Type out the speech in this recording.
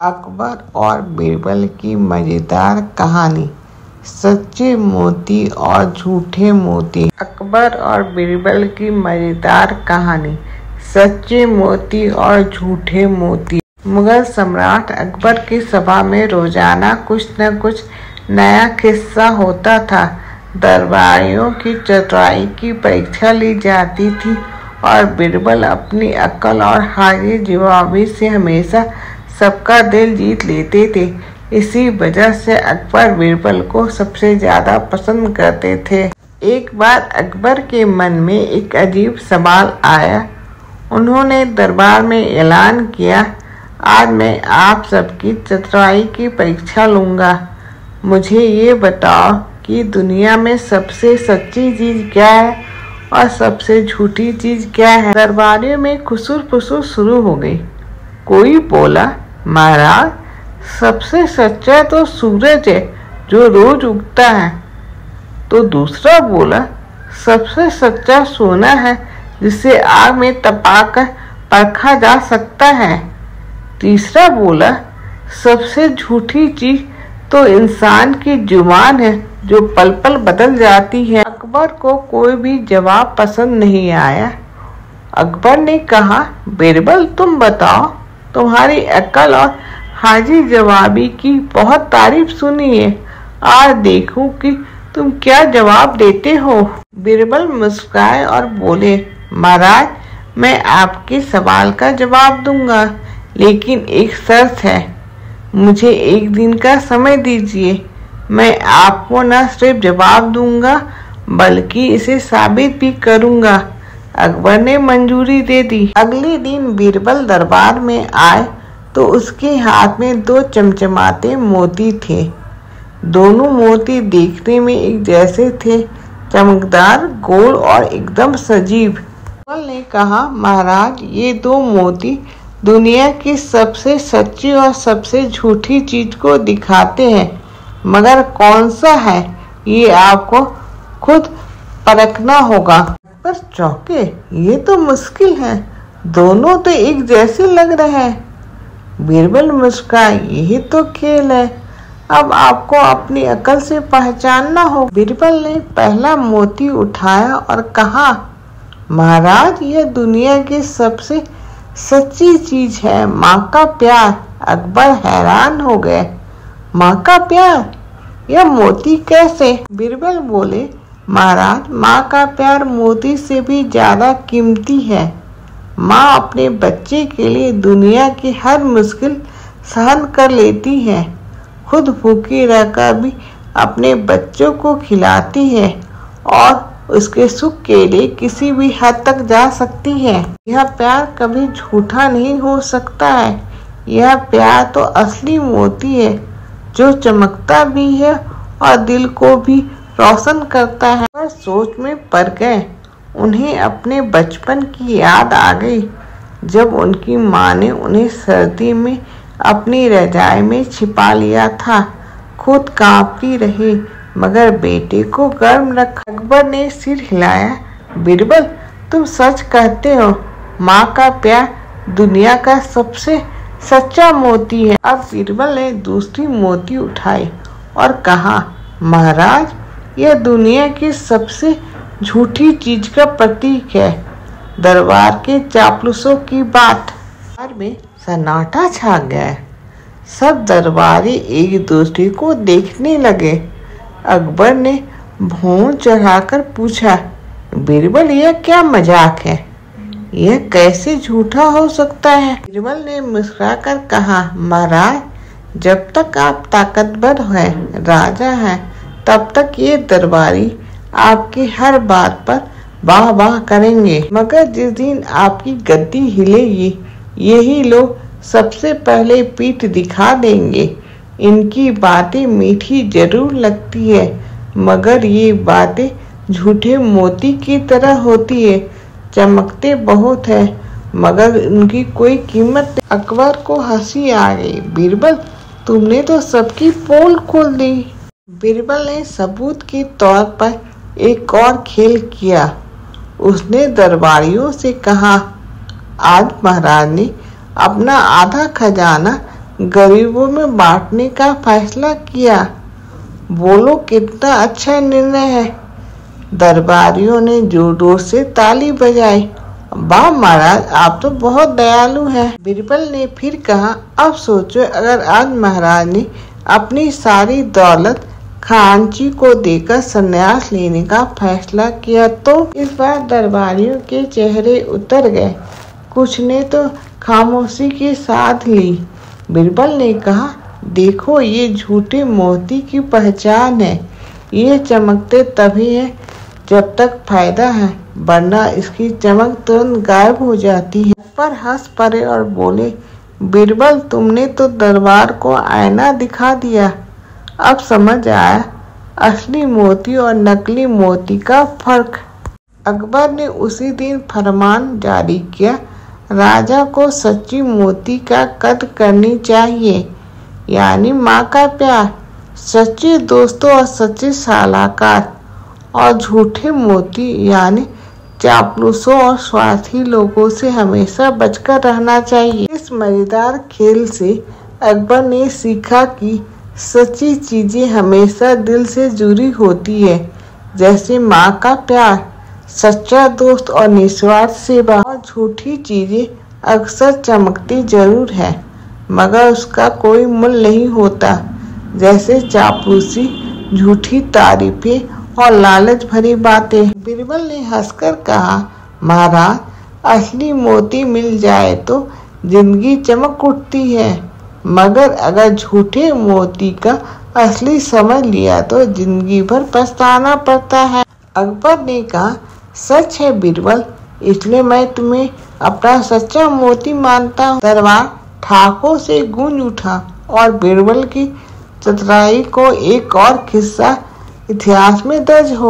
अकबर और बीरबल की मजेदार कहानी। सच्चे मोती और झूठे मोती। अकबर और बीरबल की मजेदार कहानी। सच्चे मोती और झूठे मोती। मुगल सम्राट अकबर की सभा में रोजाना कुछ न कुछ नया किस्सा होता था। दरबारियों की चतुराई की परीक्षा ली जाती थी और बीरबल अपनी अक्ल और हाजिर जवाबी से हमेशा सबका दिल जीत लेते थे। इसी वजह से अकबर बीरबल को सबसे ज्यादा पसंद करते थे। एक बार अकबर के मन में एक अजीब सवाल आया। उन्होंने दरबार में ऐलान किया, आज मैं आप सबकी चतुराई की परीक्षा लूंगा। मुझे ये बताओ कि दुनिया में सबसे सच्ची चीज क्या है और सबसे झूठी चीज क्या है। दरबारियों में खुसुर फुसुर शुरू हो गई। कोई बोला, महाराज, सबसे सच्चा तो सूरज है जो रोज उगता है। तो दूसरा बोला, सबसे सच्चा सोना है जिसे आग में तपाकर परखा जा सकता है। तीसरा बोला, सबसे झूठी चीज तो इंसान की जुबान है जो पल पल बदल जाती है। अकबर को कोई भी जवाब पसंद नहीं आया। अकबर ने कहा, बीरबल, तुम बताओ, तुम्हारी अकल और हाजिर जवाबी की बहुत तारीफ सुनी है। आज देखूं कि तुम क्या जवाब देते हो। बीरबल मुस्कुराए और बोले, महाराज, मैं आपके सवाल का जवाब दूंगा, लेकिन एक शर्त है। मुझे एक दिन का समय दीजिए। मैं आपको न सिर्फ जवाब दूंगा बल्कि इसे साबित भी करूंगा। अकबर ने मंजूरी दे दी। अगले दिन बीरबल दरबार में आए तो उसके हाथ में दो चमचमाते मोती थे। दोनों मोती देखने में एक जैसे थे, चमकदार, गोल और एकदम सजीव। बीरबल ने कहा, महाराज, ये दो मोती दुनिया की सबसे सच्ची और सबसे झूठी चीज को दिखाते हैं, मगर कौन सा है ये आपको खुद परखना होगा। पर चौंके, ये तो मुश्किल है, दोनों तो एक जैसे लग रहे हैं। बीरबल मुस्कुराए, यही तो खेल है, अब आपको अपनी अकल से पहचानना हो। बीरबल ने पहला मोती उठाया और कहा, महाराज, यह दुनिया की सबसे सच्ची चीज है, माँ का प्यार। अकबर हैरान हो गए। माँ का प्यार? यह मोती कैसे? बीरबल बोले, महाराज, माँ का प्यार मोती से भी ज्यादा कीमती है। माँ अपने बच्चे के लिए दुनिया की हर मुश्किल सहन कर लेती है, खुद भूखी रहकर भी अपने बच्चों को खिलाती है और उसके सुख के लिए किसी भी हद तक जा सकती है। यह प्यार कभी झूठा नहीं हो सकता है। यह प्यार तो असली मोती है जो चमकता भी है और दिल को भी रोशन करता है। पर सोच में पड़ गए। उन्हें अपने बचपन की याद आ गई, जब उनकी माँ ने उन्हें सर्दी में अपनी रजाई में छिपा लिया था। खुद कांपती रही मगर बेटे को गर्म रखा। अकबर ने सिर हिलाया। बीरबल, तुम सच कहते हो, माँ का प्यार दुनिया का सबसे सच्चा मोती है। अब बीरबल ने दूसरी मोती उठाई और कहा, महाराज, यह दुनिया की सबसे झूठी चीज का प्रतीक है। दरबार के चापलूसों की बात। दरबार में सन्नाटा छा गया। सब दरबारी एक दूसरे को देखने लगे। अकबर ने भौं चढ़ाकर पूछा, बीरबल, यह क्या मजाक है? यह कैसे झूठा हो सकता है? बीरबल ने मुस्कुराकर कहा, महाराज, जब तक आप ताकतवर हैं, राजा हैं, तब तक ये दरबारी आपकी हर बात पर वाह वाह करेंगे, मगर जिस दिन आपकी गद्दी हिलेगी, यही लोग सबसे पहले पीठ दिखा देंगे। इनकी बातें मीठी जरूर लगती है, मगर ये बातें झूठे मोती की तरह होती है, चमकते बहुत है मगर उनकी कोई कीमत नहीं। अकबर को हंसी आ गई। बीरबल, तुमने तो सबकी पोल खोल दी। बीरबल ने सबूत के तौर पर एक और खेल किया। उसने दरबारियों से कहा, आज महाराज ने अपना आधा खजाना गरीबों में बांटने का फैसला किया। बोलो कितना अच्छा निर्णय है। दरबारियों ने जोर से ताली बजाई। वाह महाराज, आप तो बहुत दयालु हैं। बीरबल ने फिर कहा, अब सोचो अगर आज महाराज ने अपनी सारी दौलत खानची को देकर संन्यास लेने का फैसला किया तो। इस बार दरबारियों के चेहरे उतर गए। कुछ ने तो खामोशी के साथ ली। बीरबल ने कहा, देखो ये झूठे मोती की पहचान है। ये चमकते तभी है जब तक फायदा है, वरना इसकी चमक तुरंत गायब हो जाती है। पर हंस पड़े और बोले, बीरबल तुमने तो दरबार को आईना दिखा दिया। अब समझ आया असली मोती और नकली मोती का फर्क। अकबर ने उसी दिन फरमान जारी किया, राजा को सच्ची मोती का कद्र करनी चाहिए, यानी माँ का प्यार, सच्चे दोस्तों और सच्चे सलाहकार, और झूठे मोती यानी चापलूसों और स्वार्थी लोगों से हमेशा बचकर रहना चाहिए। इस मजेदार खेल से अकबर ने सीखा कि सच्ची चीजें हमेशा दिल से जुड़ी होती है, जैसे माँ का प्यार, सच्चा दोस्त और निस्वार्थ सेवा। और झूठी चीजें अक्सर चमकती जरूर है, मगर उसका कोई मूल्य नहीं होता, जैसे चापलूसी, झूठी तारीफें और लालच भरी बातें। बीरबल ने हंसकर कहा, महाराज असली मोती मिल जाए तो जिंदगी चमक उठती है, मगर अगर झूठे मोती का असली समझ लिया तो जिंदगी भर पछताना पड़ता है। अकबर ने कहा, सच है बीरबल, इसलिए मैं तुम्हें अपना सच्चा मोती मानता हूँ। दरबार ठाकों से गूंज उठा और बीरबल की चतुराई को एक और किस्सा इतिहास में दर्ज हो